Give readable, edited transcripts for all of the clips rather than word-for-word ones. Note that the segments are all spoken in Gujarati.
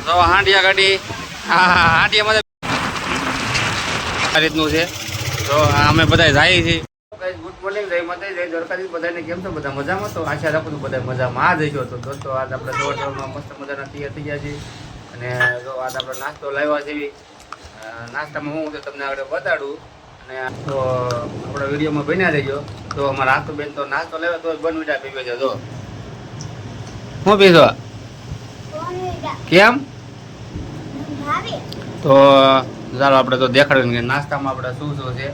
તો હાંડિયા ગાડી હાંડિયામાં આ રીતનું છે. તો અમે બધા જાય છીએ. ગુડ મોર્નિંગ, જય માતાજી, જય દ્વારકાધીશ. બધાને કેમ છો? બધા મજામાં? તો આશા રાખું બધા મજામાં આ જઈશો. તો દોસ્તો આજ આપણે દોડમાં મસ્ત મજાના તૈયાર થઈ ગયા છીએ. અને જો આજ આપણે નાસ્તો લાવ્યા છે. નાસ્તામાં હું તો તમને આગળ બતાડું. અને તો આપણા વિડીયોમાં બન્યા રહેજો. તો અમારા આતો બેન તો નાસ્તો લેવા તો બનવીડા પીવે છે. જો શું પીધો? કેમ? તો ચાલો આપણે તો દેખાડ્યું કે નાસ્તામાં આપણે શું શું છે.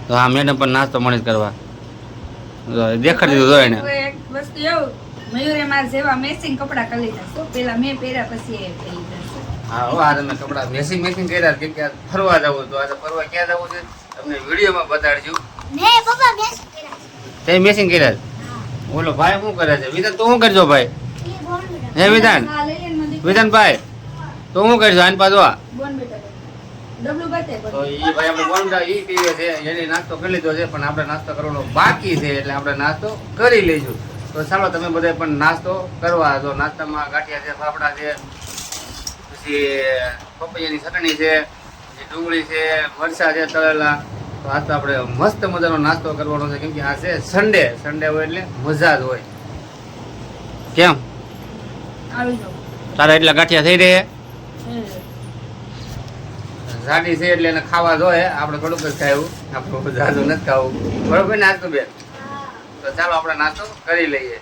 તો આ મેડમ પણ નાસ્તો મળી કરવા દેખાડી દીધું એને. વસ્તુ એવું મયુરે મારા જેવા મેચિંગ કપડા કરી લીધા. પેલા મેં પહેર્યા પછી એ પહેરી જશે. હા હો, આ તમે કપડા મેચિંગ કર્યા કેમ કે ફરવા જવું તો આજે ફરવા ક્યાં જવું છે તમને વિડીયોમાં બતાડશું. તે મેચિંગ કર્યા. બોલો ભાઈ શું કરે છે? વિધાન તો શું કરજો ભાઈ? હે વિધાનભાઈ તો શું કરજો? આની પાછો તો એ ભાઈ આપણે બોન્ડા એ પીવે છે, એને નાસ્તો કરી લીધો છે. પણ આપણે નાસ્તો કરવાનો બાકી છે એટલે આપણે નાસ્તો કરી લઈશું. તો ચાલો તમે બધા પણ નાસ્તો કરવા. તો નાસ્તામાં ગાંઠિયા છે, ફાફડા છે, પછી પપૈયાની ચટણી છે, ડુંગળી છે, મરચા છે તળેલા. તો આ તો આપણે મસ્ત મજાનો નાસ્તો કરવાનો છે કેમ કે આ છે સન્ડે હોય એટલે મજા જ હોય. કેમ તારા એટલા ગાંઠિયા થઈ રહે? જાડી છે એટલે એને ખાવા જોઈએ. આપણે થોડુંક જ ખાવું, આપણે જાજુ નથી ખાવું. બરોબર નાસ્તો બેન? તો ચાલો આપણે નાસ્તો કરી લઈએ.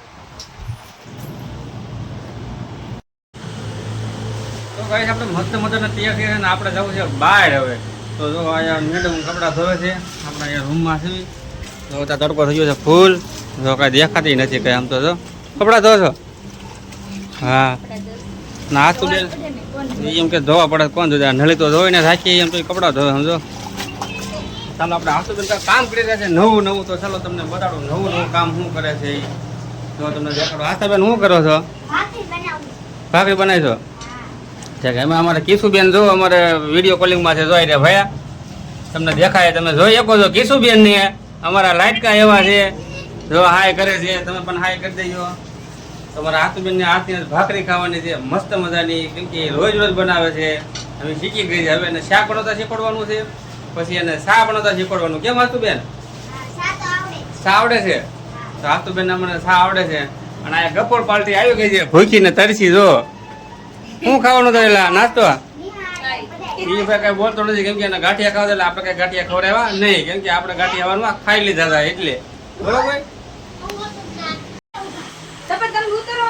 તો ગાઈસ આપણે મસ્ત મજાના તૈયાર થયા અને આપણે જવું છે બહાર હવે. તો જો અહીંયા મેડમ કપડાં ધોવે છે. આપણે અહીંયા રૂમમાં છે. તો ત્યાં તડકો થઈ ગયો છે ફૂલ. જો કાંઈ દેખાતી નથી કંઈ. આમ તો જો કપડાં ધોવો છો? હા ના હાથ તો બેન એમ કે ધોવા પડે. કોણ ધોવે? નળી તો ધોઈને રાખીએ એમ તો કપડાં ધોવે. સમજો. ચાલો આપણે હાથ તો બેન કામ કરી રહ્યા છે નવું. તો ચાલો તમને બતાડું નવું કામ શું કરે છે એ. જો તમને દેખાડો. હાથ બેન શું કરો છો? ભાખરી બનાવી છો? ઠીક. એમાં અમારે કિશુબેન જો અમારે વિડીયો કોલિંગમાં છે. જોઈ રહ્યા ભયા તમને દેખાય, તમે જોઈ શકો છો કિશુબેન ને. અમારા લાઇટકા એવા છે. જો હાય કરે છે, તમે પણ હાય કરી દેજો. તમારા હાથબેન ને હાથની ભાખરી ખાવાની છે મસ્ત મજાની. કેમ કે રોજ બનાવે છે. અમે શીખી ગઈ છે. હવે એને શાક બનાવતા શીખવાડવાનું છે, પછી એને શા બનાવતા શીખવાડવાનું. કેમ હાથુબેન? શા આવડે છે? તો હાથુબેન અમને શા આવડે છે. અને આ ગપોર પાર્ટી આવી ગઈ છે ભૂખીને તરસી. જો શું ખાવાનું થયેલા નાસ્તો? એ ભાઈ કઈ બોલતો નથી કેમ કે એને ગાંઠિયા ખાવા એટલે આપણે કઈ ગાંઠિયા ખવડાવવા નહીં. કેમ કે આપણે ગાંઠિયા ખાઈ લીધા હતા એટલે. બરોબર.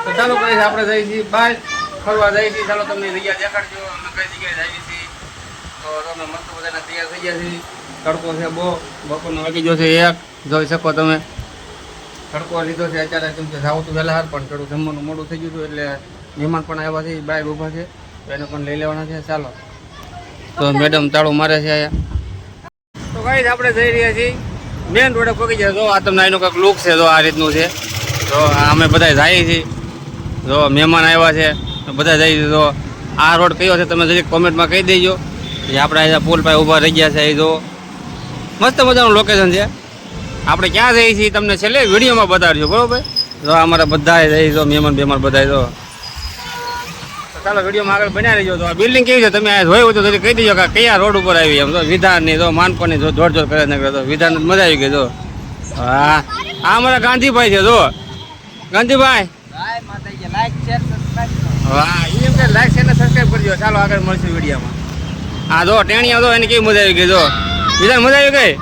તો ચાલો કઈ આપણે જઈએ છીએ બહાર ફરવા જઈએ છીએ. ચાલો તમને જગ્યા દેખાડજો અમે કઈ જગ્યાએ જઈએ છીએ. તો તમે મસ્ત બધાના તૈયાર થઈ ગયા છીએ. તડકો છે બપોરનો વાગી ગયો છે 1. જોઈ શકો તમે તડકો લીધો છે અત્યારે. કેમ કે જાવ તો વહેલા હાર પણ થોડું જમવાનું મોડું થઈ ગયું હતું એટલે મહેમાન પણ આવ્યા છે. બાય ઊભા છે તો એને પણ લઈ લેવાના છે. ચાલો તો મેડમ તાળું મારે છે અહીંયા. તો ગાઈસ આપણે જઈ રહ્યા છીએ મેન રોડે પહોંચી ગયા. જો આ તમને એનું કંઈક લુક છે. જો આ રીતનું છે. તો અમે બધા જઈએ છીએ. જો મહેમાન આવ્યા છે બધા જઈએ છીએ. તો આ રોડ કયો છે તમે જરી કોમેન્ટમાં કહી દેજો. એ આપણે અહીંયા પુલ પાસે ઊભા રહી ગયા છે. એ જો મસ્ત મજાનું લોકેશન છે. આપણે ક્યાં જઈએ છીએ તમને છેલ્લે વિડીયોમાં બતાડજો. બરોબર. જો અમારા બધા જઈએ જો મહેમાન બધા. જો ચાલો વિડીયોમાં આગળ બન્યા રહીજો. તો આ બિલ્ડિંગ કેવી છે તમે આ જોયું હોય તો જરી કહી દેજો કે કયા રોડ ઉપર આવી. એમ તો વિધાનની જો માનપણની જો જોડ કરે ને તો વિધાન મજા આવી ગઈ. જો હા આ અમારા ગાંધીભાઈ છે. જો ગાંધીભાઈ હા એમ કે લાઈક શેર ને સબસ્ક્રાઈબ કરજો. ચાલો આગળ મળશું વિડીયોમાં. હા જો ટેણીયા જો એની કેવી મજા આવી ગઈ. જો વિધાન મજા આવી ગઈ.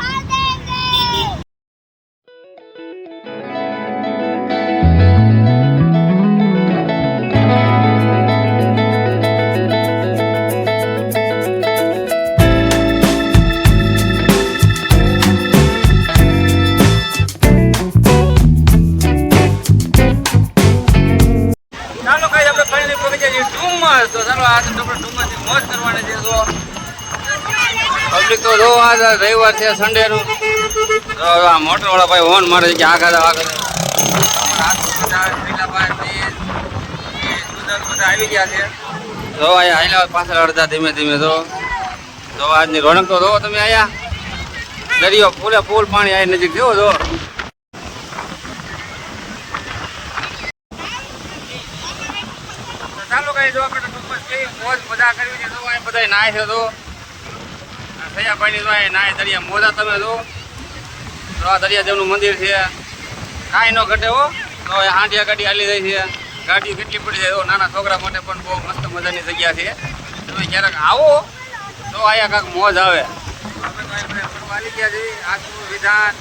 તો ચાલો આજે આપણે ડુમસથી મોજ કરવાની છે. તો પબ્લિક તો જો આજ રવિવાર છે સન્ડે નું. આ મોટર વાળા ભાઈ હોર્ન મારે છે કે આગળ આવી ગયા છે. જો અહીંયા હાઈલા પાછળ અડધા ધીમે ધીમે. તો આજની રોનક તો જો તમે અહીંયા દરિયો ફૂલ પાણી આવી નજીક જેવો જો. ચાલો કઈ જો આપણે કેવી મોજ મજા કરવી છે. તો અહીં બધા નાય છે. તો સૈયાભાઈની તો અહીં નાય દરિયા મોજા તમે જો. તો આ દરિયાદેવનું મંદિર છે. કાંઈ ન ઘટે હો. તો હાંડિયા ગાડી હાલી જાય છે. ગાડીઓ કેટલી પડી જાય. નાના છોકરા માટે પણ બહુ મસ્ત મજાની જગ્યા છે. તમે ક્યારેક આવો તો અહીંયા કાંઈક મોજ આવે. આપણે તો અહીં ફરવા આવી ગયા છીએ. આખું વિધાન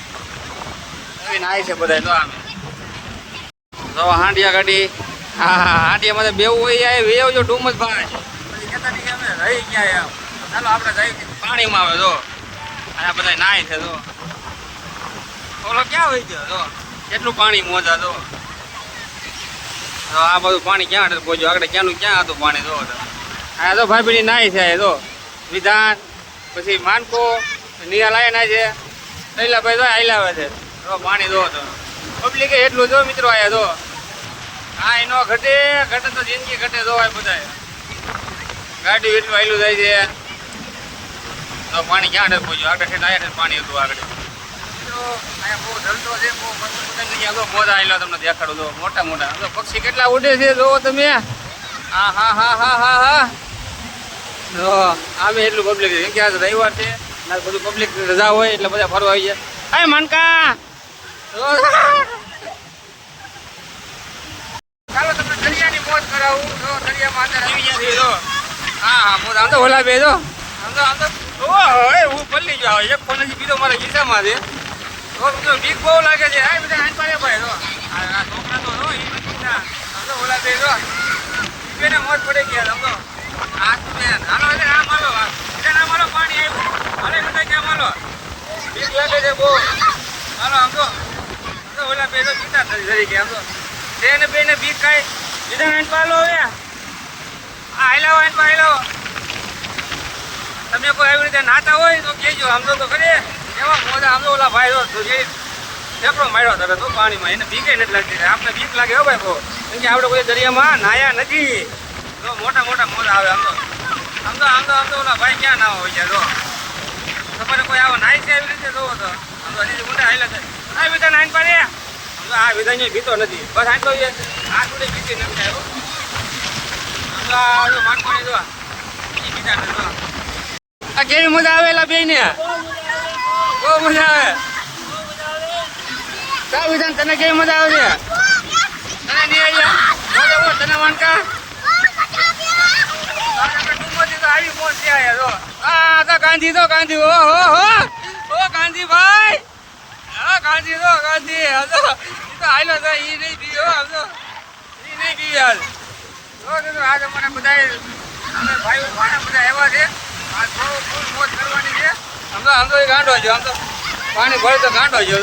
એવી નાય છે બધા. તો આમે તો હાંડિયા ગાડી. હા હાંડિયામાં બેવું હોય આવી આવજો ડુમસભાઈ. પછી કહેતા નહીં કે અમે રહી ગયા એમ. ચાલો આપણે જઈ પાણીમાં આવે. તો અહીંયા બધા નાય છે. તો ઓલો ક્યાં હોય ગયો. તો કેટલું પાણી મોજા. તો આ બધું પાણી ક્યાં પહોંચ્યું. આગળ ક્યાંનું ક્યાં હતું પાણી. જો આ તો ભાઈ નાય છે. તો વિધાન પછી માનકો નિયા લાય નાય છે. તૈલાભાઈ તો આયલાવે છે. તો પાણી દો. તો પબ્લિકે એટલું જો મિત્રો આયા. તો હા એનો ઘટે તો જિંદગી ઘટે. તો આ બધા ગાડી એટલું આયલું જાય છે. તો પાણી ક્યાં પહોંચ્યું. આગળ છે આયા પાણી હતું. આગળ તો અહીંયા બહુ ઢલતો છે. બહુ મસ્ત મજાની તો મોજા આવેલા તમને દેખાડું. તો મોટા મોટા તો પક્ષી કેટલા ઉડે છે. જોવો તમે. હા હા હા હા હા હા. તો આમે એટલું પબ્લિક છે. કેમ કે આજ રવિવાર છે. બધું પબ્લિક રજા હોય એટલે બધા ફરવા આવી જાય. અરે માનકા ચાલો તમને દરિયાની મોજ કરાવું. તો દરિયામાં અંદર આવી ગયા છે. તો હા હા મોજ. આમ તો ઓલા બે જો આમ તો હું પલ્લી જાઉં. એક ફોન હજી બીજો મારા ખિસ્સામાં છે. તો મિત્રો બીક બહુ લાગે છે. હા બધા આઈ પાડે ભાઈ. તો આ છોકરા તો એ નથી. આમ તો ઓલા બે જો બેને મોજ પડી ગયા. આમ તો આ બેન હાલો આમ હાલો. બીજા ના મારો પાણી આવ્યું. હાલે બધા ક્યાં માલો. બીક લાગે છે બહુ. હાલો આમ તો ઓલા બે તો ચિંતા થઈ ગયા. આમ તો તેને બેને બીક કાંઈ બીજા નાઈટ પાલો હવે. હા હાલાવો આઈન હાલાવો. તમે કોઈ આવી રીતે નાતા હોય તો કહેજો. આમ તો ખરે એવા મોજા. આમ તો ઓલા ભાઈ તો ઠેકડો માર્યો તરત તો પાણીમાં. એને બીકે નથી લાગતી. આપણે બીક લાગે હો ભાઈ બહુ. કેમ કે આપણે કોઈ દરિયામાં નાયા નથી. તો મોટા મોટા મોજા આવે. આમ તો ઓલા ભાઈ ક્યાં ના હોય છે. તો તમારે કોઈ આવો નાય છે એવી રીતે જોવો. તો આમ તો હજી મોટા હાલ્યા છે. આ વિધાન આઈન પાડે. આમ તો આ વિધાન ભીતો નથી. બસ આઈન તો આ સુધી ભીતી નથી આવ્યો. આમ તો માનકોની જો એ બીજા નથી. આ કેવી મજા આવેલા બે ને. બહુ મજા આવે. કા વિધાન તને કેવી મજા આવે છે. તને નહીં આવ્યા. તને માનકા આવી મોજ છે. આ તો ગાંધી તો ગાંધી. ઓ ગાંધી ભાઈ. હા ગાંધી તો ગાંધી. તો હાલો તો એ નહીં પીયો. આમ તો એ નહીં પીયો. આજે મને બધા અમે ભાઈઓ ભાણા બધા એવા છે. આ થોડું ફૂલ મોજ કરવાની છે. આમ તો એ ગાંડો છે. આમ તો પાણી ભરે તો ગાંડો છે.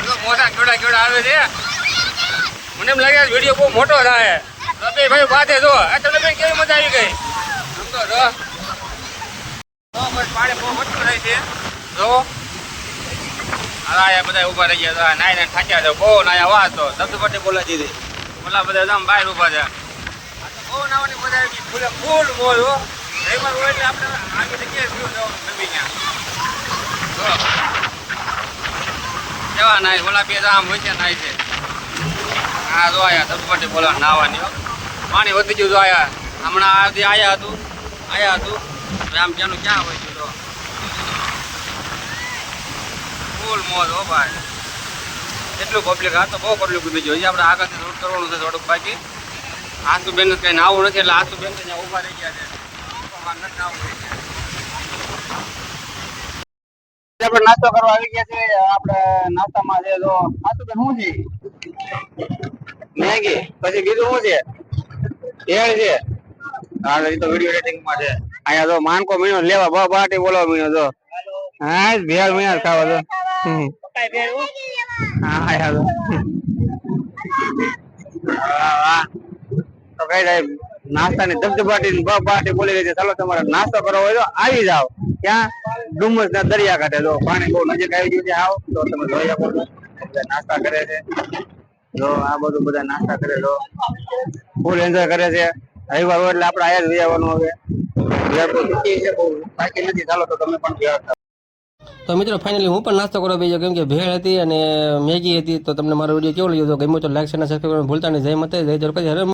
તો મોટા કેવડા આવે છે. મને એમ લાગે વિડીયો બહુ મોટો થાય. તો બે ભાઈ બાંધે. જો તમને બેન કેવી મજા આવી ગઈ. આમ તો જો બસ પાણી બહુ મોટું થાય છે. જો હા બધા ઊભા રહી ગયા. નાય થાક્યા છે. બહુ નાયા વાત તો ધબધબાટી બોલાવી દીધી. ઓલા બધા આમ બહાર ઊભા છે. બહુ નાવાની મજા આવી ગઈ. ફૂલ મોજ હો. રવિવાર હોય એટલે આપણે આગળ જગ્યાએ ફ્યુ જવાનું નવી ત્યાં. કેવા નાય. ઓલા બે આમ હોય છે નાય છે. હા જો આયા ધબધબાટી બોલાવા નાવાની. પાણી વધી ગયું. જો આયા હમણાં આયા હતું. આમ ક્યાંનું ક્યાં હોય છે. તો ફૂલ મોજ હો ભાઈ. એટલું પબ્લિક. આ તો બહુ પબ્લિક ઉભી છે. હજી આપણે આગળથી રોડ કરવાનું છે થોડુંક બાકી. આસુ બેન કઈ નાવું નથી એટલે આસુ બેન ત્યાં ઉભા રહી ગયા છે. આપણે નાસ્તો કરવા આવી ગયા છે. આપણે નાસ્તામાં છે. તો આસુ બેન શું છે. મેગી પછી બીજું શું છે. ભેળ છે. હા એ તો વિડીયો એડિટિંગમાં છે. અહીંયા તો માનકો મીણો લેવા બાટી બોલાવા મીણો. તો હા ભેળ મીણા ખાવા. તો હા યાર તો કઈ જાય નાસ્તાની ધબધબાટી બાટી બોલી ગઈ છે. ચાલો તમારે નાસ્તો કરવો હોય તો આવી જાઓ. ક્યાં ડુમસ ના દરિયા કાંઠે. તો પાણી બહુ નજીક આવી ગયું છે. આવો તો તમે જોઈ શકો છો. નાસ્તા કરે છે. જો આ બધું બધા નાસ્તા કરે. તો ફૂલ એન્જોય કરે છે. રવિવાર હોય એટલે આપણે આયા જ આવવાનું. હવે બાકી નથી. ચાલો તો તમે પણ. તો મિત્રો ફાઇનલી હું પણ નાસ્તો કરવા બેસ્યો. કેમ કે ભેળ હતી અને મેગી હતી. તો તમને મારો વિડીયો કેવો લાગ્યો. તો ગમ્યો તો લાઈક શેર અને સબસ્ક્રાઇબ કરવાનું ભૂલતા નહીં. જય માતા જય દ્વારકા.